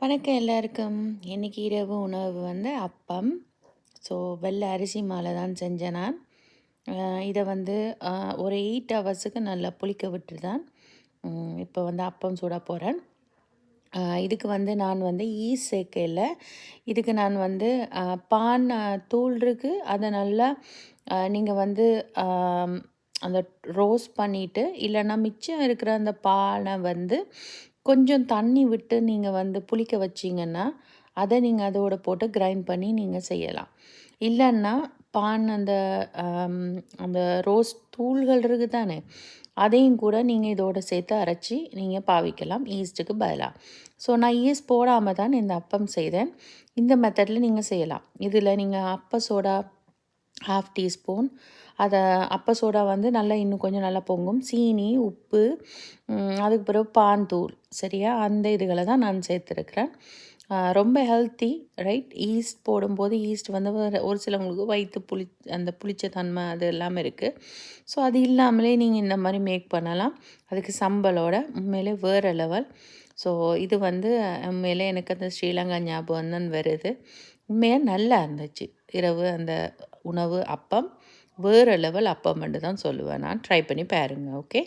வணக்கம் எல்லாருக்கும். இன்னைக்கு இரவு உணவு வந்து அப்பம். ஸோ வெள்ளை அரிசி மாலை தான் செஞ்சேன் நான். இதை வந்து ஒரு 8 ஹவர்ஸுக்கு நல்லா புளிக்க விட்டு தான் இப்போ வந்து அப்பம் சுட போகிறேன். இதுக்கு வந்து நான் வந்து ஈஸ்ட் சேர்க்கையில் இதுக்கு நான் வந்து பான் தூள் இருக்குது, அதை நல்லா நீங்கள் வந்து அந்த ரோஸ்ட் பண்ணிவிட்டு, இல்லைன்னா மிச்சம் இருக்கிற அந்த பாலை வந்து கொஞ்சம் தண்ணி விட்டு நீங்கள் வந்து புளிக்க வச்சிங்கன்னா அதை நீங்கள் அதோட போட்டு கிரைண்ட் பண்ணி நீங்கள் செய்யலாம். இல்லைன்னா பான் அந்த அந்த ரோஸ்ட் தூள்கள் இருக்குது தானே, அதையும் கூட நீங்கள் இதோடு சேர்த்து அரைச்சி நீங்கள் பாவிக்கலாம் ஈஸ்ட்டுக்கு பதிலாக. ஸோ நான் ஈஸ்ட் போடாமல் தான் இந்த அப்பம் செய்தேன். இந்த மெத்தடில் நீங்கள் செய்யலாம். இதில் நீங்கள் அப்ப சோடா 1/2 டீஸ்பூன், அதை அப்ப சோடா வந்து நல்லா இன்னும் கொஞ்சம் நல்லா பொங்கும், சீனி, உப்பு, அதுக்கு பிறகு பான் தூள், சரியா? அந்த இதுகளை தான் நான் சேர்த்துருக்கிறேன். ரொம்ப ஹெல்த்தி, ரைட்? ஈஸ்ட் போடும்போது ஈஸ்ட் வந்து ஒரு சிலவங்களுக்கு வயிற்று அந்த புளிச்ச தன்மை அது எல்லாமே இருக்குது. ஸோ அது இல்லாமலே நீங்கள் இந்த மாதிரி மேக் பண்ணலாம். அதுக்கு சம்பலோட உண்மையிலே வேறு லெவல். ஸோ இது வந்து உண்மையிலே எனக்கு அந்த ஸ்ரீலங்கா ஞாபகம் தான் வருது. உண்மையாக நல்லா இருந்துச்சு இரவு அந்த உணவு. அப்பம் வேறு லெவல் அப்பம்னு தான் சொல்லுவேன் நான். ட்ரை பண்ணி பாருங்கள். ஓகே.